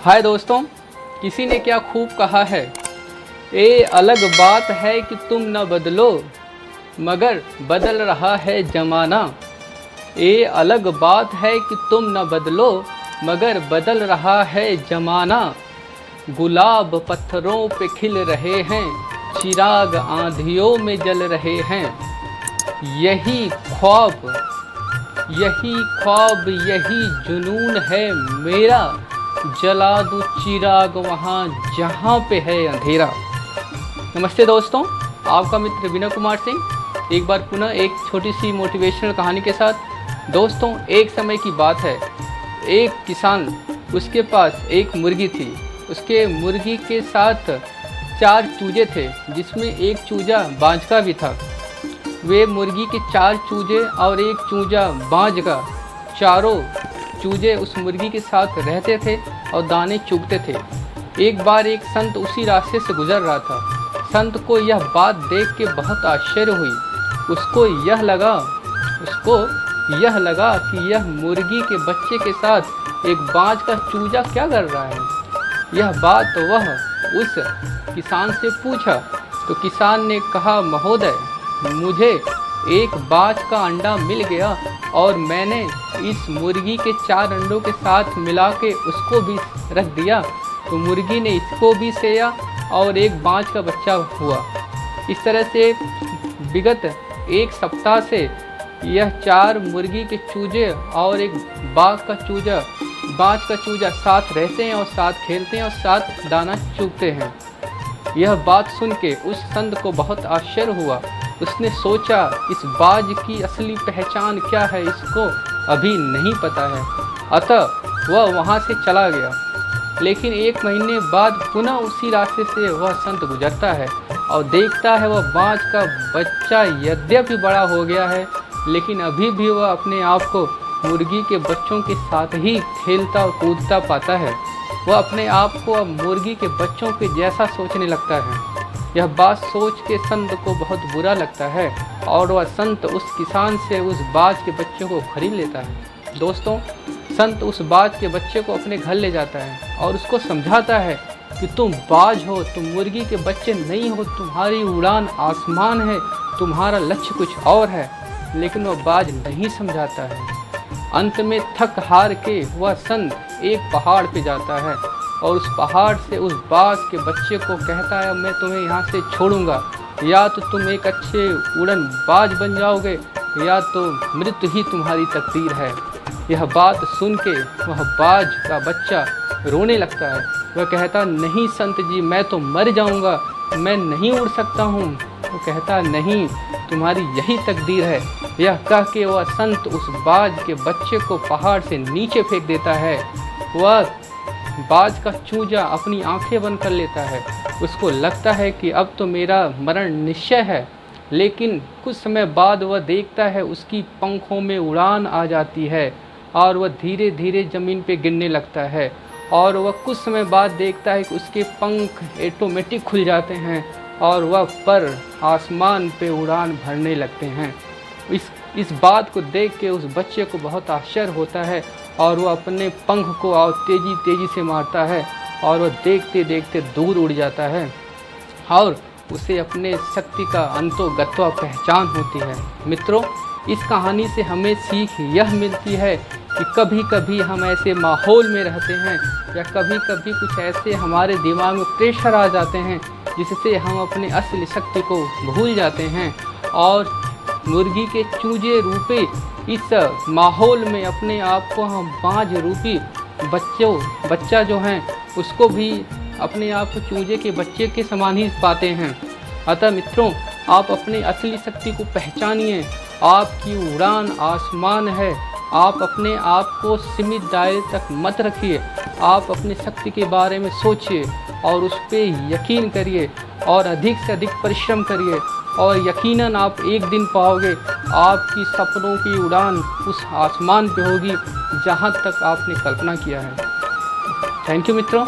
हाय दोस्तों, किसी ने क्या खूब कहा है, ये अलग बात है कि तुम न बदलो मगर बदल रहा है ज़माना। ये अलग बात है कि तुम न बदलो मगर बदल रहा है ज़माना। गुलाब पत्थरों पे खिल रहे हैं, चिराग आंधियों में जल रहे हैं। यही ख्वाब यही जुनून है मेरा, जला दूं चिराग वहाँ जहाँ पे है अंधेरा। नमस्ते दोस्तों, आपका मित्र विनय कुमार सिंह एक बार पुनः एक छोटी सी मोटिवेशनल कहानी के साथ। दोस्तों, एक समय की बात है, एक किसान, उसके पास एक मुर्गी थी। उसके मुर्गी के साथ 4 चूजे थे, जिसमें एक चूजा बाज का भी था। वे मुर्गी के 4 चूजे और एक चूजा बाज का, चारों चूजे उस मुर्गी के साथ रहते थे और दाने चुगते थे। एक बार एक संत उसी रास्ते से गुजर रहा था। संत को यह बात देख के बहुत आश्चर्य हुई। उसको यह लगा कि यह मुर्गी के बच्चे के साथ एक बाज का चूजा क्या कर रहा है। यह बात वह उस किसान से पूछा तो किसान ने कहा, महोदय, मुझे एक बाज का अंडा मिल गया और मैंने इस मुर्गी के 4 अंडों के साथ मिला के उसको भी रख दिया, तो मुर्गी ने इसको भी सेया और एक बाज का बच्चा हुआ। इस तरह से विगत 1 सप्ताह से यह 4 मुर्गी के चूजे और एक बाज का चूजा साथ रहते हैं और साथ खेलते हैं और साथ दाना चुगते हैं। यह बात सुन के उस संत को बहुत आश्चर्य हुआ। उसने सोचा, इस बाज की असली पहचान क्या है, इसको अभी नहीं पता है। अतः वह वहाँ से चला गया। लेकिन 1 महीने बाद पुनः उसी रास्ते से वह संत गुजरता है और देखता है वह बाज का बच्चा यद्यपि बड़ा हो गया है, लेकिन अभी भी वह अपने आप को मुर्गी के बच्चों के साथ ही खेलता और कूदता पाता है। वह अपने आप को अब मुर्गी के बच्चों के जैसा सोचने लगता है। यह बात सोच के संत को बहुत बुरा लगता है और वह संत उस किसान से उस बाज के बच्चे को खरीद लेता है। दोस्तों, संत उस बाज के बच्चे को अपने घर ले जाता है और उसको समझाता है कि तुम बाज हो, तुम मुर्गी के बच्चे नहीं हो, तुम्हारी उड़ान आसमान है, तुम्हारा लक्ष्य कुछ और है। लेकिन वह बाज नहीं समझाता है। अंत में थक हार के वह संत एक पहाड़ पे जाता है और उस पहाड़ से उस बाज के बच्चे को कहता है, मैं तुम्हें यहाँ से छोड़ूंगा, या तो तुम एक अच्छे उड़न बाज बन जाओगे या तो मृत्यु ही तुम्हारी तकदीर है। यह बात सुन के वह बाज का बच्चा रोने लगता है। वह कहता, नहीं संत जी, मैं तो मर जाऊंगा, मैं नहीं उड़ सकता हूँ। वो कहता, नहीं, तुम्हारी यही तकदीर है। यह कह के वह संत उस बाज के बच्चे को पहाड़ से नीचे फेंक देता है। वह बाज का चूजा अपनी आंखें बंद कर लेता है। उसको लगता है कि अब तो मेरा मरण निश्चय है। लेकिन कुछ समय बाद वह देखता है उसकी पंखों में उड़ान आ जाती है और वह धीरे धीरे ज़मीन पे गिरने लगता है। और वह कुछ समय बाद देखता है कि उसके पंख ऑटोमेटिक खुल जाते हैं और वह पर आसमान पे उड़ान भरने लगते हैं। इस बात को देख के उस बच्चे को बहुत आश्चर्य होता है और वह अपने पंख को और तेज़ी से मारता है और वह देखते देखते दूर उड़ जाता है और उसे अपने शक्ति का अंतोगत्वा पहचान होती है। मित्रों, इस कहानी से हमें सीख यह मिलती है कि कभी कभी हम ऐसे माहौल में रहते हैं या कभी कभी कुछ ऐसे हमारे दिमाग में प्रेशर आ जाते हैं जिससे हम अपने असली शक्ति को भूल जाते हैं और मुर्गी के चूजे रूपी इस माहौल में अपने आप को हम बाज रूपी बच्चा जो है उसको भी अपने आप को चूजे के बच्चे के समान ही पाते हैं। अतः मित्रों, आप अपनी असली शक्ति को पहचानिए। आपकी उड़ान आसमान है। आप अपने आप को सीमित दायरे तक मत रखिए। आप अपनी शक्ति के बारे में सोचिए और उस पर यकीन करिए और अधिक से अधिक परिश्रम करिए और यकीनन आप एक दिन पाओगे आपकी सपनों की उड़ान उस आसमान पे होगी जहाँ तक आपने कल्पना किया है। थैंक यू मित्रों।